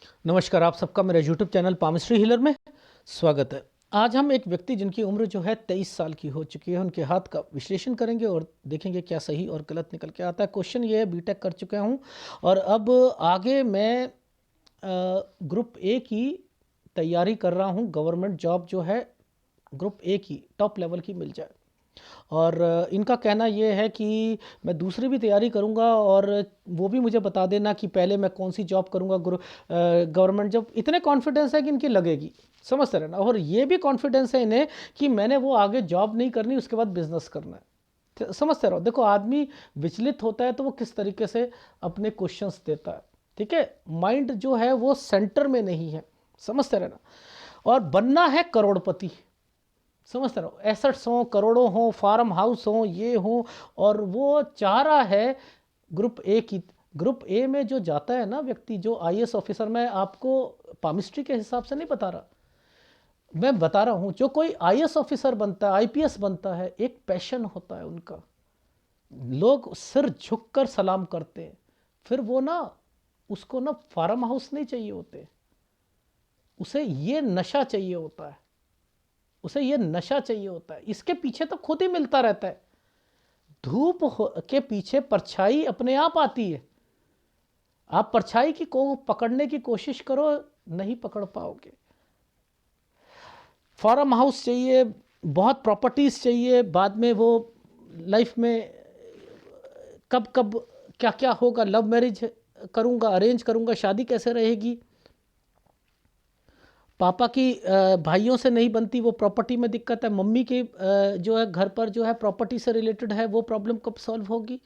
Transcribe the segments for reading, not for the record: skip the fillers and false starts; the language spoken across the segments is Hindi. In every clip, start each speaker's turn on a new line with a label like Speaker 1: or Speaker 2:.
Speaker 1: नमस्कार, आप सबका मेरे यूट्यूब चैनल पामिस्ट्री हीलर में स्वागत है। आज हम एक व्यक्ति जिनकी उम्र जो है 23 साल की हो चुकी है, उनके हाथ का विश्लेषण करेंगे और देखेंगे क्या सही और गलत निकल के आता है। क्वेश्चन ये है, बीटेक कर चुका हूँ और अब आगे मैं ग्रुप ए की तैयारी कर रहा हूँ। गवर्नमेंट जॉब जो है ग्रुप ए की टॉप लेवल की मिल जाए। और इनका कहना ये है कि मैं दूसरी भी तैयारी करूंगा और वो भी मुझे बता देना कि पहले मैं कौन सी जॉब करूंगा। गवर्नमेंट जॉब इतने कॉन्फिडेंस है कि इनकी लगेगी, समझते रहना। और ये भी कॉन्फिडेंस है इन्हें कि मैंने वो आगे जॉब नहीं करनी, उसके बाद बिजनेस करना है। समझते रहो। देखो, आदमी विचलित होता है तो वो किस तरीके से अपने क्वेश्चंस देता है, ठीक है। माइंड जो है वो सेंटर में नहीं है, समझते रहना। और बनना है करोड़पति, समझते रहो। एसेट्स हों, करोड़ों हों, फार्म हाउस हों, ये हों, और वो चाह रहा है ग्रुप ए की। ग्रुप ए में जो जाता है ना व्यक्ति, जो आईएएस ऑफिसर, मैं आपको पामिस्ट्री के हिसाब से नहीं बता रहा, मैं बता रहा हूं, जो कोई आईएएस ऑफिसर बनता है, आईपीएस बनता है, एक पैशन होता है उनका। लोग सिर झुककर सलाम करते हैं। फिर वो ना, उसको ना फार्म हाउस नहीं चाहिए होते, उसे ये नशा चाहिए होता है, उसे ये नशा चाहिए होता है। इसके पीछे तो खुद ही मिलता रहता है। धूप के पीछे परछाई अपने आप आती है। आप परछाई की को पकड़ने की कोशिश करो, नहीं पकड़ पाओगे। फार्म हाउस चाहिए, बहुत प्रॉपर्टीज चाहिए, बाद में वो लाइफ में कब कब क्या क्या होगा, लव मैरिज करूंगा, अरेंज करूंगा, शादी कैसे रहेगी, पापा की भाइयों से नहीं बनती, वो प्रॉपर्टी में दिक्कत है, मम्मी की जो है घर पर जो है प्रॉपर्टी से रिलेटेड है, वो प्रॉब्लम कब सॉल्व होगी।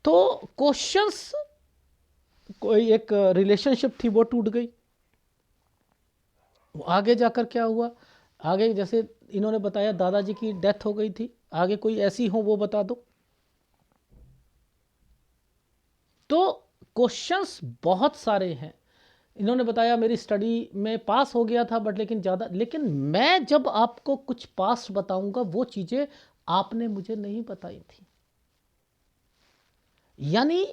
Speaker 1: तो क्वेश्चंस, कोई एक रिलेशनशिप थी वो टूट गई, आगे जाकर क्या हुआ, आगे जैसे इन्होंने बताया दादाजी की डेथ हो गई थी, आगे कोई ऐसी हो वो बता दो। तो क्वेश्चंस बहुत सारे हैं। इन्होंने बताया मेरी स्टडी में पास हो गया था बट लेकिन ज़्यादा, लेकिन मैं जब आपको कुछ पास्ट बताऊंगा वो चीज़ें आपने मुझे नहीं बताई थी। यानी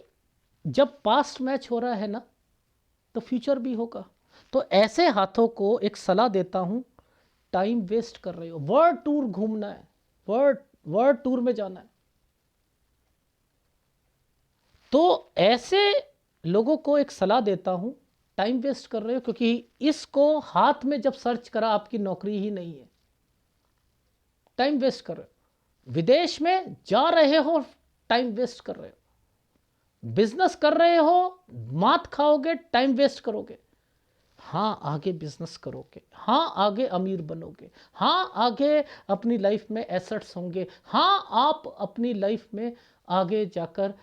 Speaker 1: जब पास्ट मैच हो रहा है ना, तो फ्यूचर भी होगा। तो ऐसे हाथों को एक सलाह देता हूं, टाइम वेस्ट कर रहे हो। वर्ल्ड टूर घूमना है, वर्ल्ड वर्ल्ड टूर में जाना है, तो ऐसे लोगों को एक सलाह देता हूं, टाइम वेस्ट कर रहे हो, क्योंकि इसको हाथ में जब सर्च करा आपकी नौकरी ही नहीं है। टाइम वेस्ट कर रहे हो, विदेश में जा रहे हो, टाइम वेस्ट कर रहे हो, बिजनेस कर रहे हो, मात खाओगे, टाइम वेस्ट करोगे। हाँ, आगे बिजनेस करोगे, हाँ आगे अमीर बनोगे, हाँ आगे अपनी लाइफ में एसेट्स होंगे, हाँ आप अपनी लाइफ में आगे जाकर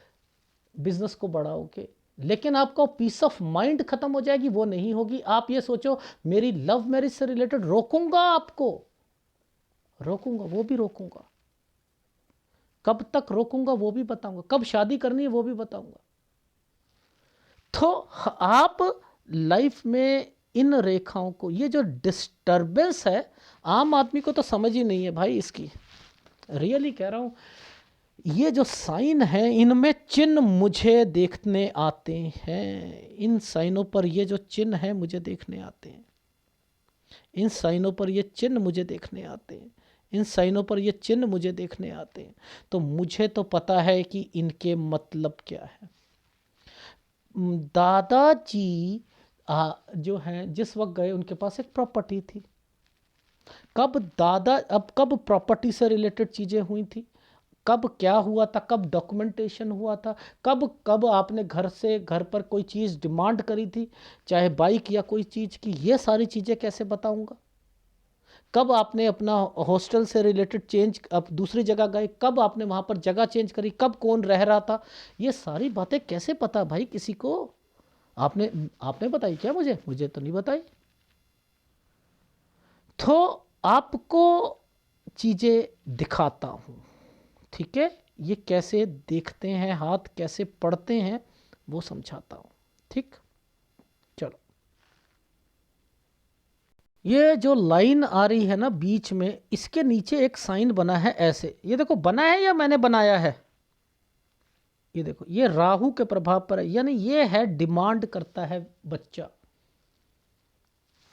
Speaker 1: बिजनेस को बढ़ाओगे। लेकिन आपको पीस ऑफ माइंड खत्म हो जाएगी, वो नहीं होगी। आप ये सोचो मेरी लव मैरिज से रिलेटेड रोकूंगा, आपको रोकूंगा, वो भी रोकूंगा, कब तक रोकूंगा वो भी बताऊंगा, कब शादी करनी है वो भी बताऊंगा। तो आप लाइफ में इन रेखाओं को, ये जो डिस्टरबेंस है, आम आदमी को तो समझ ही नहीं है भाई इसकी, रियली कह रहा हूं। ये जो साइन है, इनमें चिन्ह मुझे देखने आते हैं। इन साइनों पर ये जो चिन्ह है मुझे देखने आते हैं, इन साइनों पर ये चिन्ह मुझे देखने आते हैं, इन साइनों पर ये चिन्ह मुझे देखने आते हैं। तो मुझे तो पता है कि इनके मतलब क्या है। दादाजी जो हैं, जिस वक्त गए उनके पास एक प्रॉपर्टी थी। कब प्रॉपर्टी से रिलेटेड चीज़ें हुई थी, कब क्या हुआ था, कब डॉक्यूमेंटेशन हुआ था, कब कब आपने घर पर कोई चीज़ डिमांड करी थी, चाहे बाइक या कोई चीज़ की, ये सारी चीज़ें कैसे बताऊंगा। कब आपने अपना हॉस्टल से रिलेटेड चेंज, अब दूसरी जगह गए, कब आपने वहाँ पर जगह चेंज करी, कब कौन रह रहा था, ये सारी बातें कैसे पता भाई किसी को। आपने आपने बताई क्या मुझे मुझे तो नहीं बताई। तो आपको चीज़ें दिखाता हूँ, ठीक है। ये कैसे देखते हैं, हाथ कैसे पढ़ते हैं, वो समझाता हूँ, ठीक। चलो, ये जो लाइन आ रही है ना बीच में, इसके नीचे एक साइन बना है ऐसे, ये देखो बना है या मैंने बनाया है, ये देखो ये राहु के प्रभाव पर है, यानी ये है डिमांड करता है बच्चा,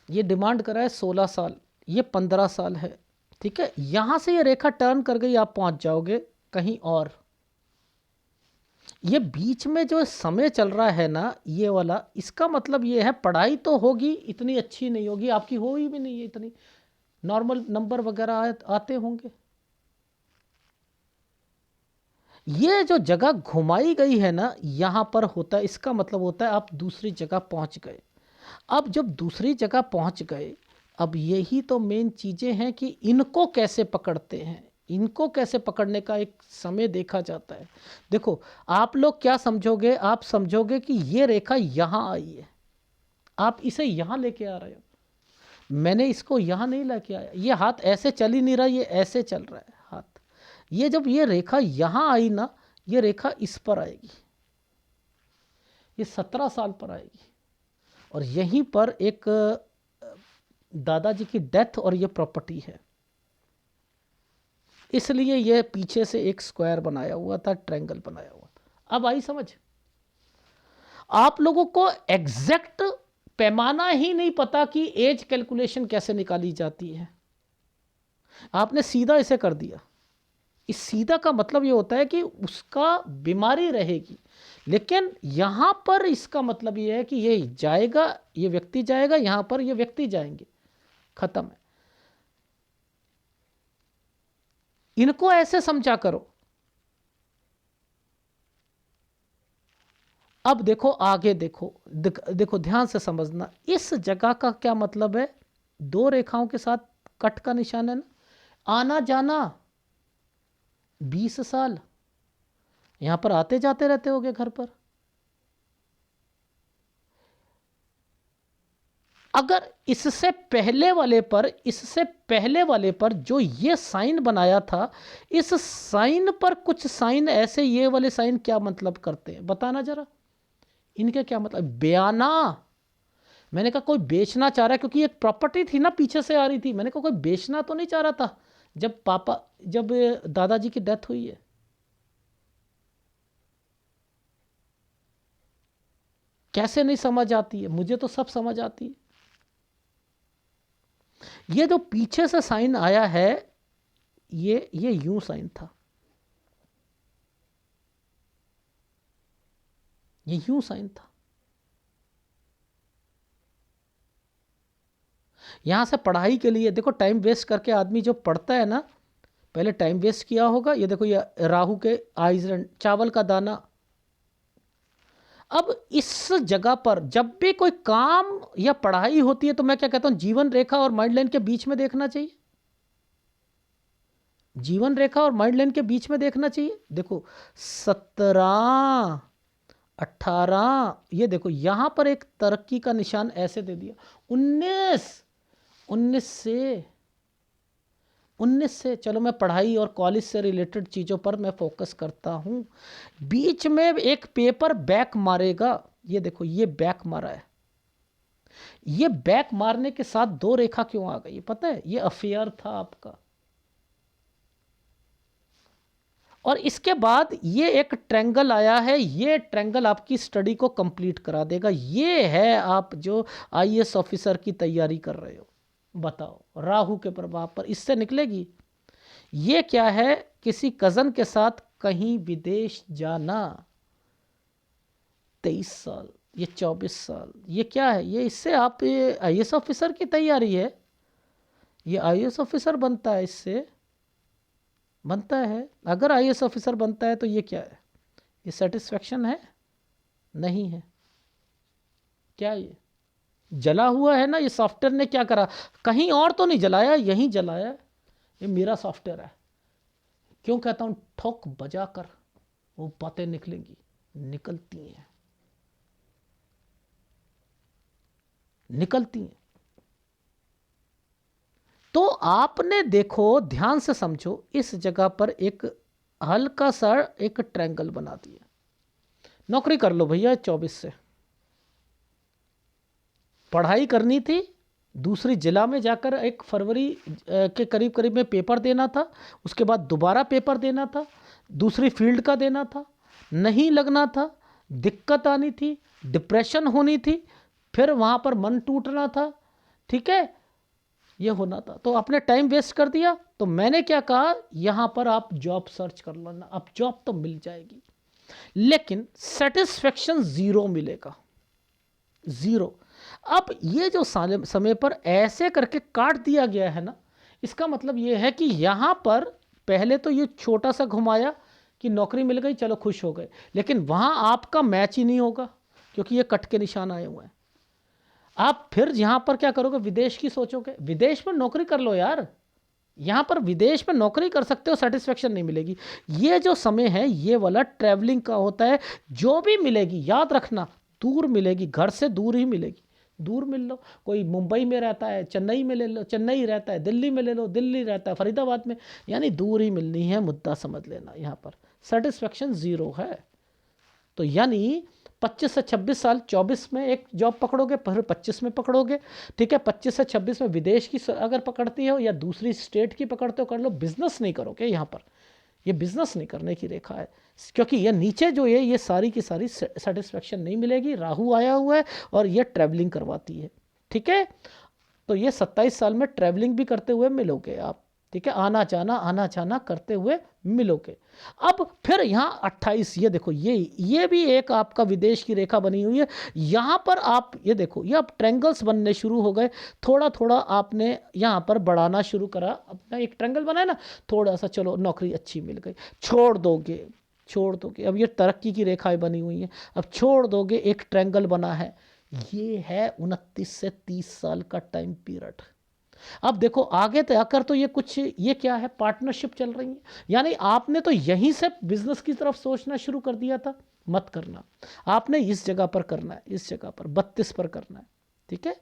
Speaker 1: ये डिमांड कर रहा है 16 साल, ये 15 साल है, ठीक है। यहां से ये रेखा टर्न कर गई, आप पहुंच जाओगे कहीं और। ये बीच में जो समय चल रहा है ना ये वाला, इसका मतलब ये है पढ़ाई तो होगी, इतनी अच्छी नहीं होगी, आपकी हो ही भी नहीं है इतनी, नॉर्मल नंबर वगैरह आते होंगे। ये जो जगह घुमाई गई है ना यहां पर होता है, इसका मतलब होता है आप दूसरी जगह पहुंच गए। अब जब दूसरी जगह पहुंच गए, अब यही तो मेन चीजें हैं कि इनको कैसे पकड़ते हैं, इनको कैसे पकड़ने का एक समय देखा जाता है। देखो आप लोग क्या समझोगे, आप समझोगे कि ये रेखा यहां आई है, आप इसे यहां लेके आ रहे हो, मैंने इसको यहां नहीं लेके आया, ये हाथ ऐसे चल ही नहीं रहा, ये ऐसे चल रहा है हाथ। ये जब ये रेखा यहां आई ना, ये रेखा इस पर आएगी, ये 17 साल पर आएगी, और यहीं पर एक दादाजी की डेथ और ये प्रॉपर्टी है, इसलिए ये पीछे से एक स्क्वायर बनाया हुआ था, ट्रायंगल बनाया हुआ था। अब आई समझ? आप लोगों को एग्जैक्ट पैमाना ही नहीं पता कि एज कैलकुलेशन कैसे निकाली जाती है, आपने सीधा इसे कर दिया। इस सीधा का मतलब ये होता है कि उसका बीमारी रहेगी, लेकिन यहां पर इसका मतलब ये है कि ये जाएगा, ये व्यक्ति जाएगा, यहां पर ये व्यक्ति जाएंगे, खत्म है। इनको ऐसे समझा करो। अब देखो आगे, देखो देखो ध्यान से समझना, इस जगह का क्या मतलब है, दो रेखाओं के साथ कट का निशान है ना, आना जाना 20 साल, यहां पर आते जाते रहते होगे घर पर। अगर इससे पहले वाले पर जो ये साइन बनाया था, इस साइन पर कुछ साइन ऐसे, ये वाले साइन क्या मतलब करते हैं बताना जरा, इनके क्या मतलब? बयाना, मैंने कहा कोई बेचना चाह रहा है, क्योंकि एक प्रॉपर्टी थी ना पीछे से आ रही थी, मैंने कहा कोई बेचना तो नहीं चाह रहा था जब दादाजी की डेथ हुई है। कैसे नहीं समझ आती है? मुझे तो सब समझ आती है। ये जो पीछे से साइन आया है, ये यूं साइन था, ये यूं साइन था। यहां से पढ़ाई के लिए देखो, टाइम वेस्ट करके आदमी जो पढ़ता है ना, पहले टाइम वेस्ट किया होगा। ये देखो ये राहु के आइज, चावल का दाना। अब इस जगह पर जब भी कोई काम या पढ़ाई होती है, तो मैं क्या कहता हूं, जीवन रेखा और माइंड लाइन के बीच में देखना चाहिए, जीवन रेखा और माइंड लाइन के बीच में देखना चाहिए। देखो 17, 18, ये देखो यहां पर एक तरक्की का निशान ऐसे दे दिया। 19, 19 से चलो मैं पढ़ाई और कॉलेज से रिलेटेड चीज़ों पर मैं फोकस करता हूं। बीच में एक पेपर बैक मारेगा, ये देखो ये बैक मारा है, ये बैक मारने के साथ दो रेखा क्यों आ गई पता है? ये अफेयर था आपका, और इसके बाद ये एक ट्रायंगल आया है, ये ट्रायंगल आपकी स्टडी को कंप्लीट करा देगा। ये है आप जो आईएएस ऑफिसर की तैयारी कर रहे हो, बताओ राहु के प्रभाव पर इससे निकलेगी। ये क्या है, किसी कजन के साथ कहीं विदेश जाना, 23 साल, ये 24 साल, ये क्या है, ये इससे आप आईएएस ऑफिसर की तैयारी है, ये आईएएस ऑफिसर बनता है, इससे बनता है। अगर आईएएस ऑफिसर बनता है तो ये क्या है, ये सेटिस्फैक्शन है? नहीं है। क्या ये जला हुआ है ना, ये सॉफ्टवेयर ने क्या करा, कहीं और तो नहीं जलाया, यहीं जलाया। ये मेरा सॉफ्टवेयर है। क्यों कहता हूं, ठोक बजा कर वो बातें निकलेंगी, निकलती हैं, निकलती हैं। तो आपने देखो ध्यान से समझो, इस जगह पर एक हल्का सा एक ट्रायंगल बना दिया। नौकरी कर लो भैया 24 से, पढ़ाई करनी थी, दूसरी जिला में जाकर एक फरवरी के करीब करीब में पेपर देना था, उसके बाद दोबारा पेपर देना था, दूसरी फील्ड का देना था, नहीं लगना था, दिक्कत आनी थी, डिप्रेशन होनी थी, फिर वहाँ पर मन टूटना था, ठीक है, ये होना था। तो आपने टाइम वेस्ट कर दिया। तो मैंने क्या कहा, यहाँ पर आप जॉब सर्च कर लो ना, अब जॉब तो मिल जाएगी, लेकिन सेटिस्फेक्शन ज़ीरो मिलेगा, ज़ीरो। अब ये जो समय पर ऐसे करके काट दिया गया है ना, इसका मतलब ये है कि यहाँ पर पहले तो ये छोटा सा घुमाया कि नौकरी मिल गई, चलो खुश हो गए, लेकिन वहाँ आपका मैच ही नहीं होगा, क्योंकि ये कट के निशान आए हुए हैं। आप फिर यहाँ पर क्या करोगे, विदेश की सोचोगे, विदेश में नौकरी कर लो यार, यहाँ पर विदेश में नौकरी कर सकते हो, सेटिस्फेक्शन नहीं मिलेगी। ये जो समय है ये वाला ट्रैवलिंग का होता है, जो भी मिलेगी याद रखना दूर मिलेगी, घर से दूर ही मिलेगी, दूर मिल लो। कोई मुंबई में रहता है, चेन्नई में ले लो, चेन्नई रहता है, दिल्ली में ले लो, दिल्ली रहता है फरीदाबाद में, यानी दूर ही मिलनी है, मुद्दा समझ लेना। यहाँ पर सेटिस्फेक्शन ज़ीरो है। तो यानी 25 से 26 साल, 24 में एक जॉब पकड़ोगे, फिर 25 में पकड़ोगे, ठीक है, 25 से 26 में विदेश की अगर पकड़ती हो या दूसरी स्टेट की पकड़ते हो, कर लो। बिजनेस नहीं करोगे यहाँ पर, ये बिजनेस नहीं करने की रेखा है, क्योंकि ये नीचे जो है ये सारी की सारी सेटिस्फेक्शन नहीं मिलेगी। राहु आया हुआ है और ये ट्रैवलिंग करवाती है, ठीक है। तो ये 27 साल में ट्रैवलिंग भी करते हुए मिलोगे आप, ठीक है, आना जाना करते हुए मिलोगे। अब फिर यहाँ 28, ये देखो, ये भी एक आपका विदेश की रेखा बनी हुई है। यहाँ पर आप ये देखो, ये अब ट्रैंगल्स बनने शुरू हो गए, थोड़ा थोड़ा आपने यहाँ पर बढ़ाना शुरू करा, अपना एक ट्रैंगल बनाया ना, थोड़ा सा, चलो नौकरी अच्छी मिल गई, छोड़ दोगे। अब ये तरक्की की रेखाएं बनी हुई हैं, अब छोड़ दोगे, एक ट्रैंगल बना है। ये है 29 से 30 साल का टाइम पीरियड। अब देखो आगे आकर तो ये कुछ, ये क्या है, पार्टनरशिप चल रही है, यानी आपने तो यहीं से बिजनेस की तरफ सोचना शुरू कर दिया था। मत करना, आपने इस जगह पर करना है, इस जगह पर 32 पर करना है, ठीक है,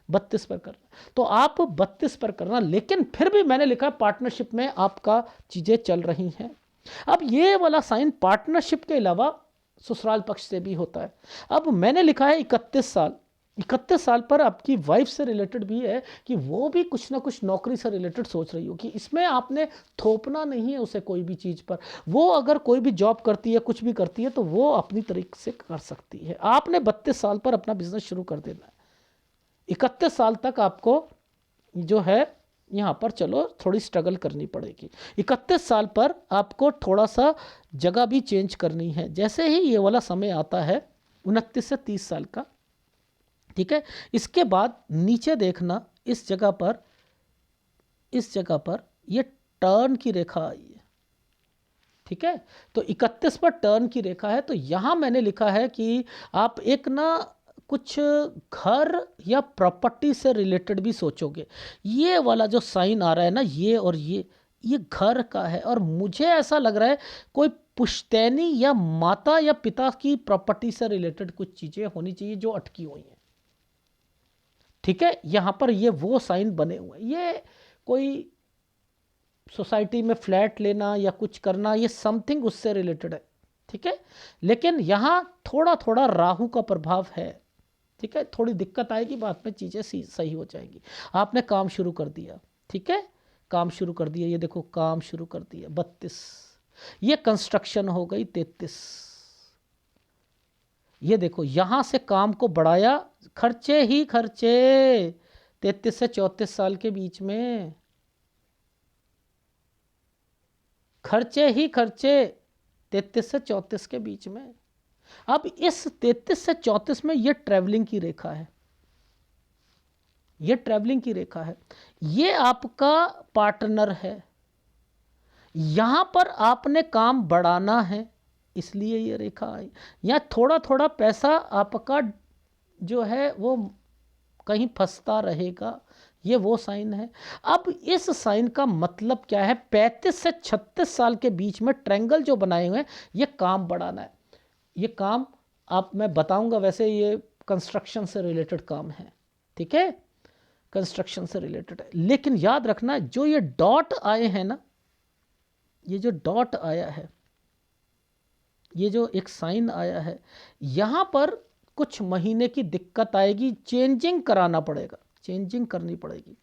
Speaker 1: 32 पर करना। तो आप 32 पर करना, लेकिन फिर भी मैंने लिखा पार्टनरशिप में आपका चीज़ें चल रही हैं। अब ये वाला साइन पार्टनरशिप के अलावा ससुराल पक्ष से भी होता है। अब मैंने लिखा है 31 साल पर आपकी वाइफ से रिलेटेड भी है, कि वो भी कुछ ना कुछ नौकरी से रिलेटेड सोच रही हो, कि इसमें आपने थोपना नहीं है उसे कोई भी चीज़ पर। वो अगर कोई भी जॉब करती है, कुछ भी करती है, तो वो अपनी तरीके से कर सकती है। आपने 32 साल पर अपना बिजनेस शुरू कर देना है। 31 साल तक आपको जो है यहाँ पर चलो थोड़ी स्ट्रगल करनी पड़ेगी। 31 साल पर आपको थोड़ा सा जगह भी चेंज करनी है। जैसे ही ये वाला समय आता है 29 से 30 साल का, ठीक है, इसके बाद नीचे देखना, इस जगह पर ये टर्न की रेखा आई है, ठीक है। तो 31 पर टर्न की रेखा है। तो यहाँ मैंने लिखा है कि आप एक ना कुछ घर या प्रॉपर्टी से रिलेटेड भी सोचोगे। ये वाला जो साइन आ रहा है ना, ये और ये घर का है, और मुझे ऐसा लग रहा है कोई पुश्तैनी या माता या पिता की प्रॉपर्टी से रिलेटेड कुछ चीज़ें होनी चाहिए जो अटकी हुई हैं, ठीक है। यहाँ पर ये वो साइन बने हुए हैं। ये कोई सोसाइटी में फ्लैट लेना या कुछ करना, ये समथिंग उससे रिलेटेड है, ठीक है। लेकिन यहाँ थोड़ा थोड़ा राहु का प्रभाव है, ठीक है, थोड़ी दिक्कत आएगी, बाद में चीज़ें सही हो जाएंगी। आपने काम शुरू कर दिया, ठीक है, काम शुरू कर दिया, ये देखो काम शुरू कर दिया 32, ये कंस्ट्रक्शन हो गई 33, ये देखो यहाँ से काम को बढ़ाया, खर्चे ही खर्चे 33 से 34 साल के बीच में, खर्चे ही खर्चे 33 से 34 के बीच में। अब इस 33 से 34 में ये ट्रैवलिंग की रेखा है, ये ट्रैवलिंग की रेखा है, ये आपका पार्टनर है। यहां पर आपने काम बढ़ाना है, इसलिए ये रेखा आई। या थोड़ा थोड़ा पैसा आपका जो है वो कहीं फंसता रहेगा, ये वो साइन है। अब इस साइन का मतलब क्या है, 35 से 36 साल के बीच में ट्रायंगल जो बनाए हुए हैं, ये काम बढ़ाना है। ये काम आप मैं बताऊंगा, वैसे ये कंस्ट्रक्शन से रिलेटेड काम है, ठीक है, कंस्ट्रक्शन से रिलेटेड है। लेकिन याद रखना, जो ये डॉट आए हैं ना, ये जो डॉट आया है, ये जो एक साइन आया है, यहाँ पर कुछ महीने की दिक्कत आएगी, चेंजिंग कराना पड़ेगा, चेंजिंग करनी पड़ेगी,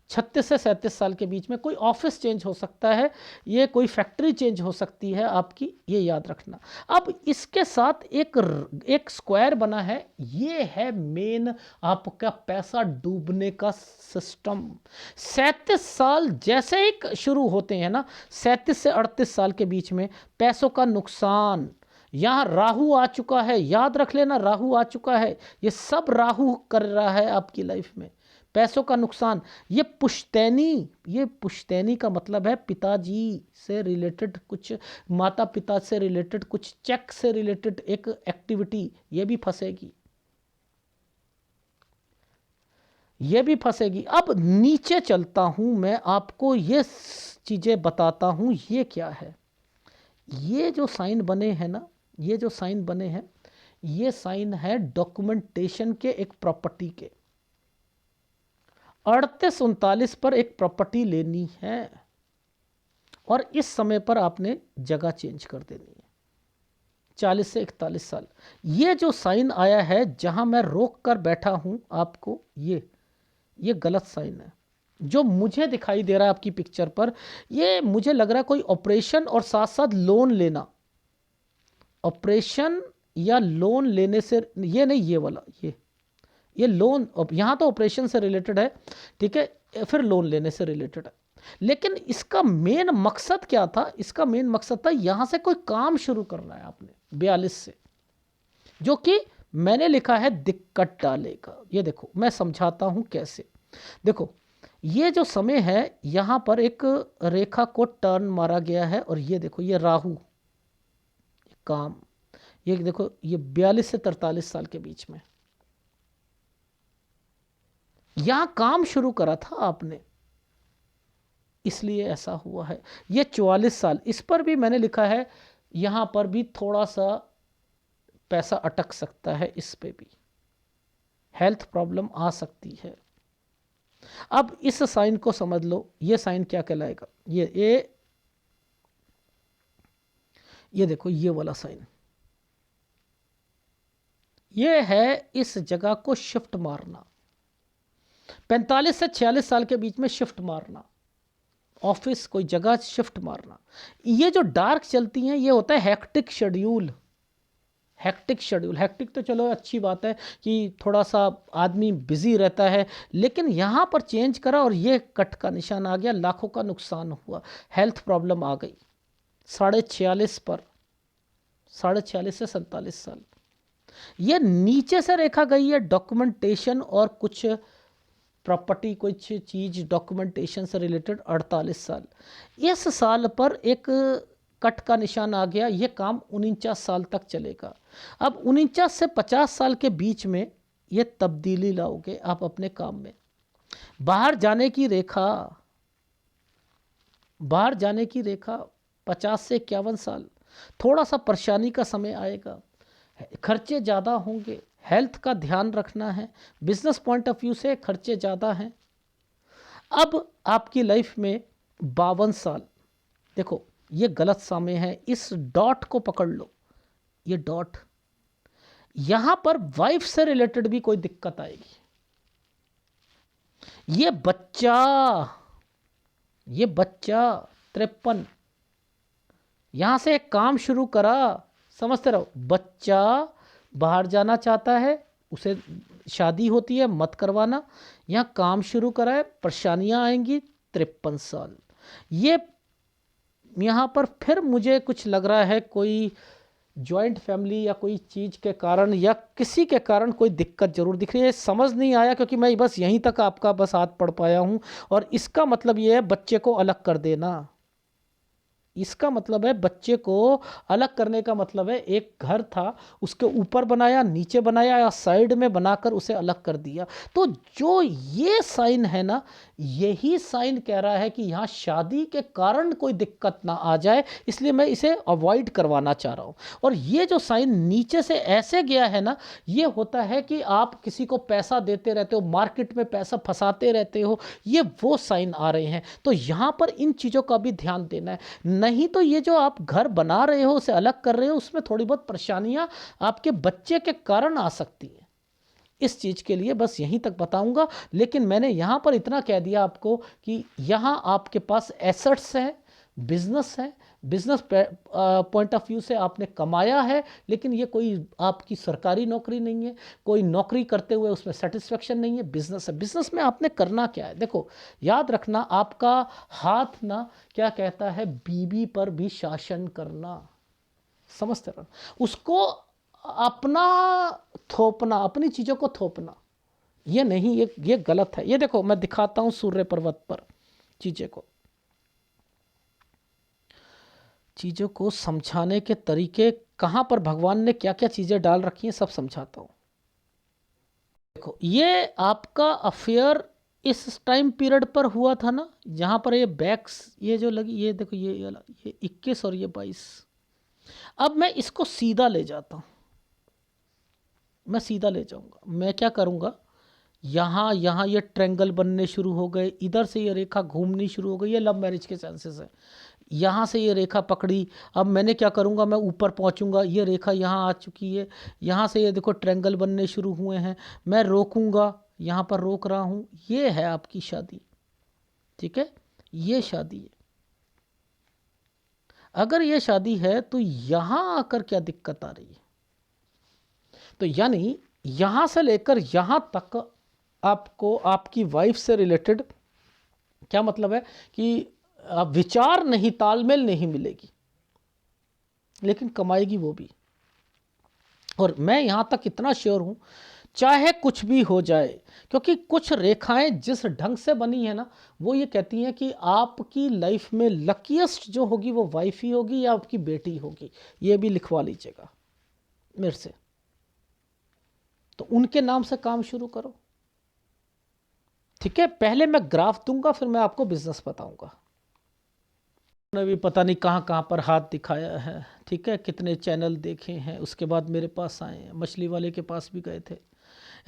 Speaker 1: 36 से 37 साल के बीच में कोई ऑफिस चेंज हो सकता है, ये कोई फैक्ट्री चेंज हो सकती है आपकी, ये याद रखना। अब इसके साथ एक स्क्वायर बना है, ये है मेन आपका पैसा डूबने का सिस्टम। 37 साल जैसे ही शुरू होते हैं ना, 37 से 38 साल के बीच में पैसों का नुकसान, यहाँ राहु आ चुका है, याद रख लेना, राहु आ चुका है, ये सब राहु कर रहा है आपकी लाइफ में। पैसों का नुकसान, ये पुश्तैनी का मतलब है पिताजी से रिलेटेड कुछ, माता पिता से रिलेटेड कुछ, चेक से रिलेटेड एक एक्टिविटी, ये भी फंसेगी, ये भी फंसेगी। अब नीचे चलता हूं, मैं आपको ये चीजें बताता हूं, ये क्या है। ये जो साइन बने हैं ना, ये जो साइन बने हैं, ये साइन है डॉक्यूमेंटेशन के, एक प्रॉपर्टी के। 38-39 पर एक प्रॉपर्टी लेनी है और इस समय पर आपने जगह चेंज कर देनी है। 40 से 41 साल, ये जो साइन आया है जहां मैं रोक कर बैठा हूं आपको, ये गलत साइन है जो मुझे दिखाई दे रहा है आपकी पिक्चर पर। ये मुझे लग रहा है कोई ऑपरेशन और साथ साथ लोन लेना, ऑपरेशन या लोन लेने से, ये नहीं, ये वाला, ये लोन, यहाँ तो ऑपरेशन से रिलेटेड है, ठीक है, फिर लोन लेने से रिलेटेड है। लेकिन इसका मेन मकसद क्या था? इसका मेन मकसद था यहाँ से कोई काम शुरू करना है आपने 42 से, जो कि मैंने लिखा है दिक्कत डालेगा। ये देखो मैं समझाता हूँ कैसे। देखो ये जो समय है, यहाँ पर एक रेखा को टर्न मारा गया है और ये देखो ये राहु काम, ये देखो ये 42 से 43 साल के बीच में यहां काम शुरू करा था आपने, इसलिए ऐसा हुआ है। ये 44 साल, इस पर भी मैंने लिखा है, यहां पर भी थोड़ा सा पैसा अटक सकता है, इस पे भी हेल्थ प्रॉब्लम आ सकती है। अब इस साइन को समझ लो, ये साइन क्या कहलाएगा? ये देखो ये वाला साइन, ये है इस जगह को शिफ्ट मारना। 45 से 46 साल के बीच में शिफ्ट मारना, ऑफिस कोई जगह शिफ्ट मारना। ये जो डार्क चलती हैं, ये होता है हेक्टिक शेड्यूल। हेक्टिक तो चलो अच्छी बात है कि थोड़ा सा आदमी बिजी रहता है, लेकिन यहाँ पर चेंज करा और ये कट का निशान आ गया, लाखों का नुकसान हुआ, हेल्थ प्रॉब्लम आ गई। 46.5 पर, 46.5 से 47 साल, ये नीचे से रेखा गई है डॉक्यूमेंटेशन और कुछ प्रॉपर्टी, कुछ चीज डॉक्यूमेंटेशन से रिलेटेड। 48 साल, इस साल पर एक कट का निशान आ गया, ये काम 49 साल तक चलेगा। अब 49 से 50 साल के बीच में ये तब्दीली लाओगे आप अपने काम में। बाहर जाने की रेखा, बाहर जाने की रेखा 50 से 51 साल, थोड़ा सा परेशानी का समय आएगा, खर्चे ज़्यादा होंगे, हेल्थ का ध्यान रखना है, बिजनेस पॉइंट ऑफ व्यू से खर्चे ज़्यादा हैं। अब आपकी लाइफ में 52 साल, देखो ये गलत समय है, इस डॉट को पकड़ लो, ये डॉट, यहां पर वाइफ से रिलेटेड भी कोई दिक्कत आएगी। ये बच्चा 53, यहां से एक काम शुरू करा, समझते रहो, बच्चा बाहर जाना चाहता है, उसे शादी होती है, मत करवाना, यहां काम शुरू करा है, परेशानियां आएंगी। 53 साल, ये यहाँ पर फिर मुझे कुछ लग रहा है कोई जॉइंट फैमिली या कोई चीज़ के कारण या किसी के कारण कोई दिक्कत जरूर दिख रही है। समझ नहीं आया क्योंकि मैं बस यहीं तक आपका बस हाथ पढ़ पाया हूँ। और इसका मतलब ये है बच्चे को अलग कर देना, इसका मतलब है बच्चे को अलग करने का मतलब है एक घर था, उसके ऊपर बनाया, नीचे बनाया या साइड में बनाकर उसे अलग कर दिया। तो जो ये साइन है ना, यही साइन कह रहा है कि यहाँ शादी के कारण कोई दिक्कत ना आ जाए, इसलिए मैं इसे अवॉइड करवाना चाह रहा हूँ। और ये जो साइन नीचे से ऐसे गया है ना, ये होता है कि आप किसी को पैसा देते रहते हो, मार्केट में पैसा फंसाते रहते हो, ये वो साइन आ रहे हैं। तो यहाँ पर इन चीज़ों का भी ध्यान देना है। नहीं तो ये जो आप घर बना रहे हो, उसे अलग कर रहे हो, उसमें थोड़ी बहुत परेशानियां आपके बच्चे के कारण आ सकती हैं। इस चीज़ के लिए बस यहीं तक बताऊंगा, लेकिन मैंने यहाँ पर इतना कह दिया आपको कि यहाँ आपके पास एसेट्स हैं, बिजनेस है, बिजनेस पॉइंट ऑफ व्यू से आपने कमाया है, लेकिन ये कोई आपकी सरकारी नौकरी नहीं है, कोई नौकरी करते हुए उसमें सेटिस्फेक्शन नहीं है, बिजनेस है। बिजनेस में आपने करना क्या है? देखो, याद रखना, आपका हाथ ना क्या कहता है, बीवी पर भी शासन करना, समझते रहो, उसको अपना थोपना, अपनी चीज़ों को थोपना, ये नहीं, ये गलत है। ये देखो, मैं दिखाता हूँ सूर्य पर्वत पर चीज़ों को समझाने के तरीके, कहाँ पर भगवान ने क्या क्या चीज़ें डाल रखी हैं, सब समझाता हूँ। देखो, ये आपका अफेयर इस टाइम पीरियड पर हुआ था ना, जहाँ पर ये बैक्स ये जो लगी, ये देखो, ये 21 और ये 22। अब मैं इसको सीधा ले जाता हूँ, मैं सीधा ले जाऊंगा। मैं क्या करूंगा, यहाँ यहाँ ये ट्रेंगल बनने शुरू हो गए, इधर से ये रेखा घूमनी शुरू हो गई, ये लव मैरिज के चांसेस है। यहाँ से ये रेखा पकड़ी, अब मैंने क्या करूँगा, मैं ऊपर पहुँचूंगा, ये रेखा यहाँ आ चुकी है, यहाँ से ये देखो ट्रेंगल बनने शुरू हुए हैं, मैं रोकूंगा, यहाँ पर रोक रहा हूँ, ये है आपकी शादी, ठीक है, ये शादी है। अगर ये शादी है तो यहाँ आकर क्या दिक्कत आ रही है? तो यानी यहाँ से लेकर यहाँ तक आपको आपकी वाइफ से रिलेटेड क्या मतलब है कि विचार नहीं, तालमेल नहीं मिलेगी, लेकिन कमाएगी वो भी। और मैं यहाँ तक इतना श्योर हूँ, चाहे कुछ भी हो जाए, क्योंकि कुछ रेखाएं जिस ढंग से बनी है ना, वो ये कहती हैं कि आपकी लाइफ में लकीएस्ट जो होगी वो वाइफ ही होगी या आपकी बेटी होगी। ये भी लिखवा लीजिएगा मेरे से, तो उनके नाम से काम शुरू करो, ठीक है। पहले मैं ग्राफ दूंगा, फिर मैं आपको बिजनेस बताऊंगा। उन्होंने भी पता नहीं कहाँ कहाँ पर हाथ दिखाया है, ठीक है, कितने चैनल देखे हैं, उसके बाद मेरे पास आए हैं, मछली वाले के पास भी गए थे।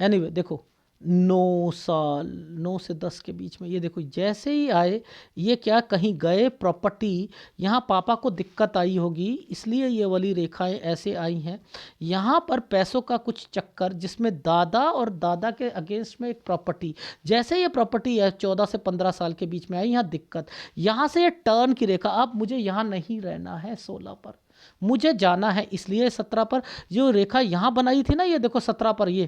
Speaker 1: एनीवे देखो, 9 साल, 9 से 10 के बीच में, ये देखो जैसे ही आए, ये क्या कहीं गए प्रॉपर्टी, यहाँ पापा को दिक्कत आई होगी, इसलिए ये वाली रेखाएं ऐसे आई हैं। यहाँ पर पैसों का कुछ चक्कर, जिसमें दादा और दादा के अगेंस्ट में एक प्रॉपर्टी, जैसे ये प्रॉपर्टी है 14 से 15 साल के बीच में आई, यहाँ दिक्कत। यहाँ से ये टर्न की रेखा, अब मुझे यहाँ नहीं रहना है 16 पर, मुझे जाना है, इसलिए 17 पर जो रेखा यहाँ बनाई थी ना, ये देखो 17 पर, ये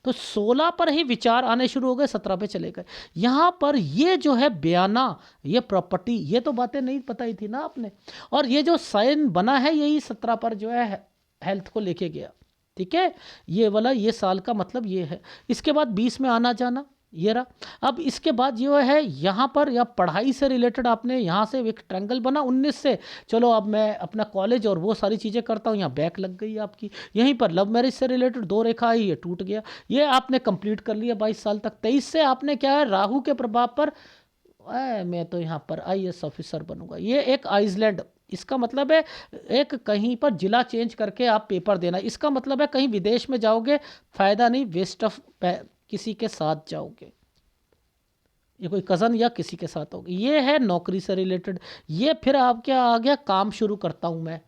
Speaker 1: तो 16 पर ही विचार आने शुरू हो गए, 17 पे चले गए। यहाँ पर ये जो है बयाना, ये प्रॉपर्टी, ये तो बातें नहीं बताई थी ना आपने, और ये जो साइन बना है यही 17 पर जो है हेल्थ को लेके गया, ठीक है। ये वाला ये साल का मतलब ये है। इसके बाद 20 में आना जाना, ये रहा। अब इसके बाद जो है यहाँ पर या पढ़ाई से रिलेटेड आपने यहाँ से एक ट्रायंगल बना 19 से, चलो अब मैं अपना कॉलेज और वो सारी चीज़ें करता हूँ, यहाँ बैक लग गई आपकी। यहीं पर लव मैरिज से रिलेटेड 2 रेखा आई, ये टूट गया, ये आपने कंप्लीट कर लिया 22 साल तक। 23 से आपने क्या है, राहु के प्रभाव पर मैं तो यहाँ पर IAS ऑफिसर बनूंगा, ये एक आइसलैंड, इसका मतलब है एक कहीं पर जिला चेंज करके आप पेपर देना, इसका मतलब है कहीं विदेश में जाओगे, फायदा नहीं, वेस्ट ऑफ, किसी के साथ जाओगे, ये कोई कज़न या किसी के साथ होगी। ये है नौकरी से रिलेटेड। ये फिर आप क्या आ गया, काम शुरू करता हूँ मैं,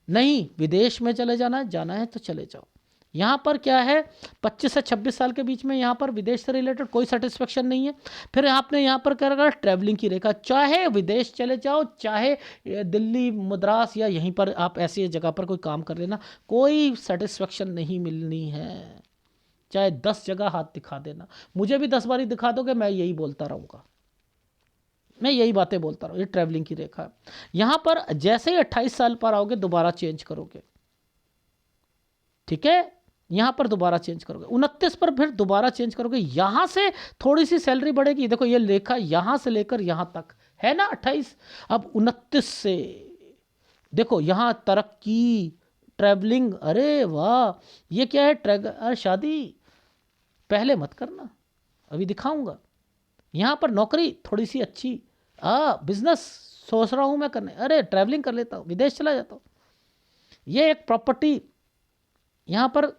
Speaker 1: नहीं विदेश में चले जाना है तो चले जाओ। यहाँ पर क्या है, 25 से 26 साल के बीच में यहाँ पर विदेश से रिलेटेड कोई सेटिस्फेक्शन नहीं है। फिर आपने यहाँ पर क्या रखा, ट्रैवलिंग की रेखा, चाहे विदेश चले जाओ, चाहे दिल्ली मद्रास या यहीं पर आप ऐसी जगह पर कोई काम कर लेना, कोई सेटिस्फेक्शन नहीं मिलनी है। चाहे 10 जगह हाथ दिखा देना, मुझे भी 10 बारी दिखा दोगे, मैं यही बोलता रहूँगा, मैं यही बातें बोलता रहूँ। ये ट्रैवलिंग की रेखा है। यहाँ पर जैसे ही 28 साल पर आओगे दोबारा चेंज करोगे, ठीक है, यहाँ पर दोबारा चेंज करोगे, 29 पर फिर दोबारा चेंज करोगे, यहाँ से थोड़ी सी सैलरी बढ़ेगी। देखो ये रेखा यहाँ से लेकर यहाँ तक है ना 28, अब 29 से देखो यहाँ तरक्की, ट्रैवलिंग, अरे वाह, ये क्या है, शादी पहले मत करना, अभी दिखाऊंगा। यहाँ पर नौकरी थोड़ी सी अच्छी, बिजनेस सोच रहा हूँ मैं करने, अरे ट्रैवलिंग कर लेता हूँ, विदेश चला जाता हूँ। ये एक प्रॉपर्टी, यहाँ पर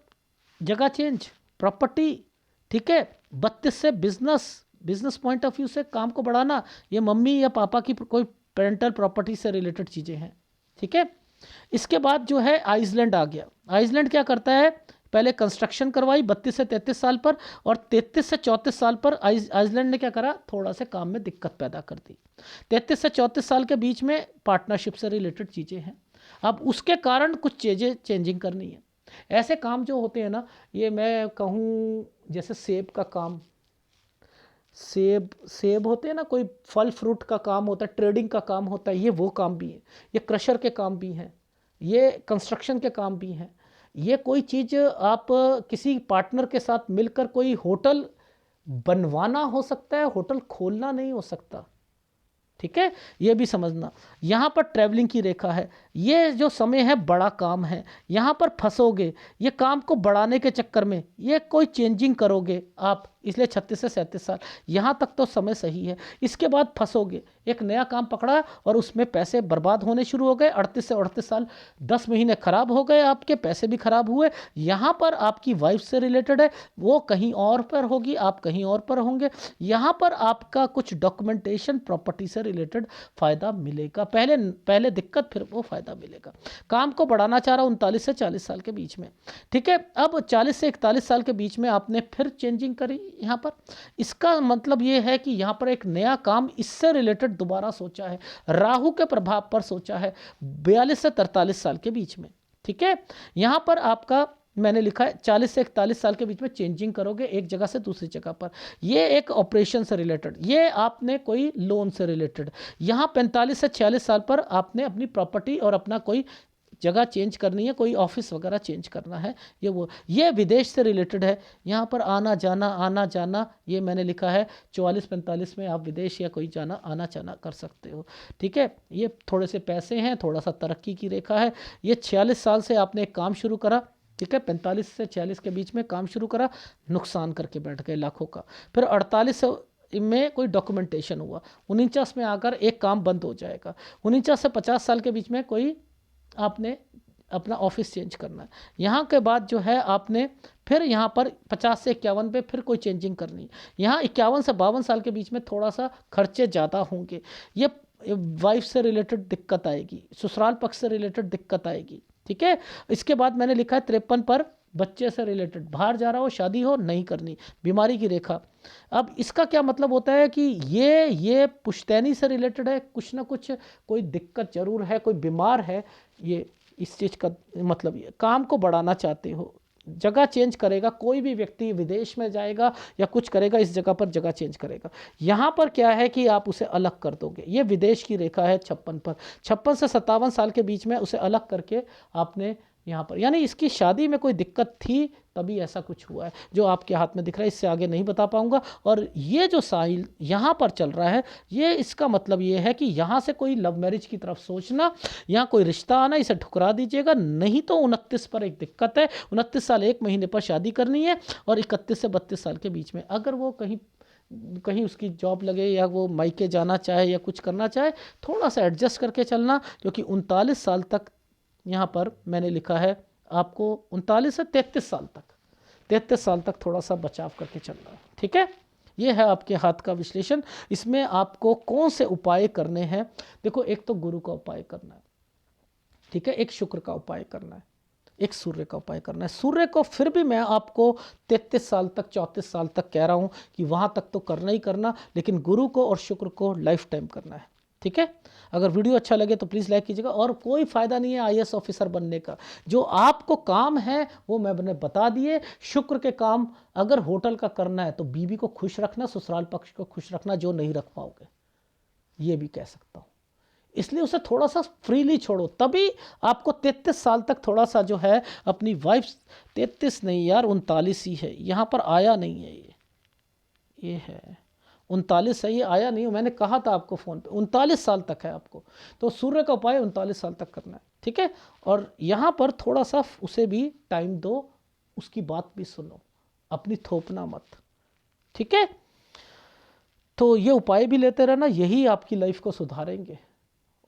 Speaker 1: जगह चेंज, प्रॉपर्टी, ठीक है। 32 से बिजनेस पॉइंट ऑफ व्यू से काम को बढ़ाना, ये मम्मी या पापा की कोई पेरेंटल प्रॉपर्टी से रिलेटेड चीज़ें हैं, ठीक है। इसके बाद जो है आइसलैंड आ गया। आइसलैंड क्या करता है, पहले कंस्ट्रक्शन करवाई 32 से 33 साल पर, और 33 से 34 साल पर आइसलैंड ने क्या करा, थोड़ा से काम में दिक्कत पैदा कर दी। 33 से 34 साल के बीच में पार्टनरशिप से रिलेटेड चीज़ें हैं। अब उसके कारण कुछ चीज़ें चेंजिंग करनी है। ऐसे काम जो होते हैं ना, ये मैं कहूँ जैसे सेब का काम, सेब सेब होते हैं ना, कोई फल फ्रूट का काम होता है, ट्रेडिंग का काम होता है, ये वो काम भी है। ये क्रशर के काम भी हैं, ये कंस्ट्रक्शन के काम भी हैं। ये कोई चीज़ आप किसी पार्टनर के साथ मिलकर कोई होटल बनवाना हो सकता है, होटल खोलना नहीं हो सकता। ठीक है, ये भी समझना। यहाँ पर ट्रैवलिंग की रेखा है, ये जो समय है बड़ा काम है, यहाँ पर फंसोगे। ये काम को बढ़ाने के चक्कर में ये कोई चेंजिंग करोगे आप, इसलिए 36 से 37 साल यहाँ तक तो समय सही है। इसके बाद फंसोगे, एक नया काम पकड़ा और उसमें पैसे बर्बाद होने शुरू हो गए। 38 से 38 साल 10 महीने खराब हो गए, आपके पैसे भी खराब हुए। यहाँ पर आपकी वाइफ से रिलेटेड है, वो कहीं और पर होगी, आप कहीं और पर होंगे। यहाँ पर आपका कुछ डॉक्यूमेंटेशन प्रॉपर्टी से रिलेटेड फायदा मिलेगा, पहले पहले दिक्कत फिर वो फायदा मिलेगा। काम को बढ़ाना चाह रहा हूं 39 से 40 साल के बीच में। ठीक है, अब 40 से 41 साल के बीच में आपने फिर चेंजिंग करी यहाँ पर। इसका मतलब ये है कि यहाँ पर एक नया काम इससे रिलेटेड दोबारा सोचा है, राहु के प्रभाव पर सोचा है 42 से 43 साल के बीच में। ठीक है, यहाँ पर आपका मैंने लिखा है 40 से 41 साल के बीच में चेंजिंग करोगे एक जगह से दूसरी जगह पर। ये एक ऑपरेशन से रिलेटेड, ये आपने कोई लोन से रिलेटेड। यहाँ 45 से 46 साल पर आपने अपनी प्रॉपर्टी और अपना कोई जगह चेंज करनी है, कोई ऑफिस वगैरह चेंज करना है। ये विदेश से रिलेटेड है। यहाँ पर आना जाना ये मैंने लिखा है 44-45 में आप विदेश या कोई आना जाना कर सकते हो। ठीक है, ये थोड़े से पैसे हैं, थोड़ा सा तरक्की की रेखा है। ये 46 साल से आपने एक काम शुरू करा। ठीक है, 45 से 46 के बीच में काम शुरू करा, नुकसान करके बैठ गए लाखों का। फिर 48 में कोई डॉक्यूमेंटेशन हुआ, 49 में आकर एक काम बंद हो जाएगा। 49 से 50 साल के बीच में कोई आपने अपना ऑफिस चेंज करना है। यहाँ के बाद जो है आपने फिर यहाँ पर 50 से 51 पे फिर कोई चेंजिंग करनी है। यहाँ 51 से 52 साल के बीच में थोड़ा सा खर्चे ज़्यादा होंगे। ये वाइफ से रिलेटेड दिक्कत आएगी, ससुराल पक्ष से रिलेटेड दिक्कत आएगी। ठीक है, इसके बाद मैंने लिखा है 53 पर बच्चे से रिलेटेड, बाहर जा रहा हो, शादी हो नहीं करनी, बीमारी की रेखा। अब इसका क्या मतलब होता है कि ये पुश्तैनी से रिलेटेड है, कुछ ना कुछ कोई दिक्कत जरूर है, कोई बीमार है। ये इस चीज़ का मतलब ये काम को बढ़ाना चाहते हो, जगह चेंज करेगा। कोई भी व्यक्ति विदेश में जाएगा या कुछ करेगा, इस जगह पर जगह चेंज करेगा। यहाँ पर क्या है कि आप उसे अलग कर दोगे। ये विदेश की रेखा है 56 पर, 56 से 57 साल के बीच में उसे अलग करके आपने यहाँ पर, यानी इसकी शादी में कोई दिक्कत थी तभी ऐसा कुछ हुआ है जो आपके हाथ में दिख रहा है। इससे आगे नहीं बता पाऊंगा। और ये जो साइल यहाँ पर चल रहा है, ये इसका मतलब ये है कि यहाँ से कोई लव मैरिज की तरफ सोचना, यहाँ कोई रिश्ता आना, इसे ठुकरा दीजिएगा। नहीं तो 29 पर एक दिक्कत है, 29 साल 1 महीने पर शादी करनी है। और 31 से 32 साल के बीच में अगर वो कहीं उसकी जॉब लगे या वो मायके जाना चाहे या कुछ करना चाहे, थोड़ा सा एडजस्ट करके चलना। क्योंकि 39 साल तक यहाँ पर मैंने लिखा है आपको 39 से 33 साल तक थोड़ा सा बचाव करके चलना है। ठीक है, ये है आपके हाथ का विश्लेषण। इसमें आपको कौन से उपाय करने हैं? देखो, एक तो गुरु का उपाय करना है। ठीक है, एक शुक्र का उपाय करना है, एक सूर्य का उपाय करना है। सूर्य को फिर भी मैं आपको 33 साल तक 34 साल तक कह रहा हूँ कि वहाँ तक तो करना ही करना, लेकिन गुरु को और शुक्र को लाइफ टाइम करना है। ठीक है, अगर वीडियो अच्छा लगे तो प्लीज़ लाइक कीजिएगा। और कोई फ़ायदा नहीं है आईएएस ऑफिसर बनने का, जो आपको काम है वो मैंने बता दिए। शुक्र के काम अगर होटल का करना है तो बीवी को खुश रखना, ससुराल पक्ष को खुश रखना, जो नहीं रख पाओगे ये भी कह सकता हूँ। इसलिए उसे थोड़ा सा फ्रीली छोड़ो, तभी आपको 33 साल तक थोड़ा सा जो है अपनी वाइफ, 33 नहीं यार 39 ही है, यहाँ पर आया नहीं है, ये है 39 है, ये आया नहीं, मैंने कहा था आपको फ़ोन पे 39 साल तक है आपको। तो सूर्य का उपाय 39 साल तक करना है। ठीक है, और यहाँ पर थोड़ा सा उसे भी टाइम दो, उसकी बात भी सुनो, अपनी थोपना मत। ठीक है, तो ये उपाय भी लेते रहना, यही आपकी लाइफ को सुधारेंगे।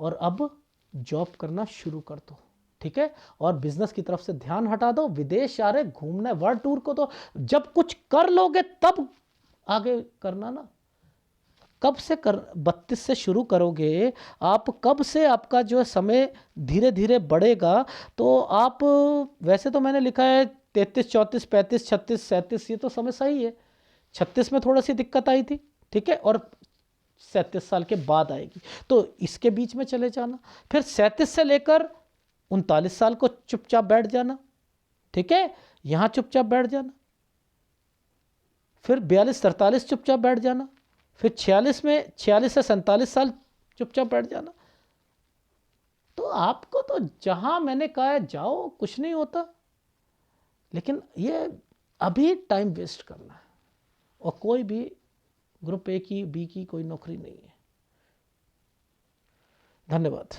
Speaker 1: और अब जॉब करना शुरू कर दो। ठीक है, और बिजनेस की तरफ से ध्यान हटा दो। विदेश जा रहे, घूमना है, वर्ल्ड टूर को तो जब कुछ कर लोगे तब आगे करना ना। कब से 32 से शुरू करोगे आप, कब से आपका जो है समय धीरे धीरे बढ़ेगा। तो आप, वैसे तो मैंने लिखा है 33, 34, 35, 36, 37, ये तो समय सही है। 36 में थोड़ा सी दिक्कत आई थी, ठीक है, और 37 साल के बाद आएगी, तो इसके बीच में चले जाना। फिर 37 से लेकर 39 साल को चुपचाप बैठ जाना, ठीक है, यहां चुपचाप बैठ जाना। फिर 42, 43 चुपचाप बैठ जाना। फिर 46 से 47 साल चुपचाप बैठ जाना। तो आपको तो जहां मैंने कहा है जाओ, कुछ नहीं होता, लेकिन ये अभी टाइम वेस्ट करना है। और कोई भी ग्रुप ए की, बी की कोई नौकरी नहीं है। धन्यवाद।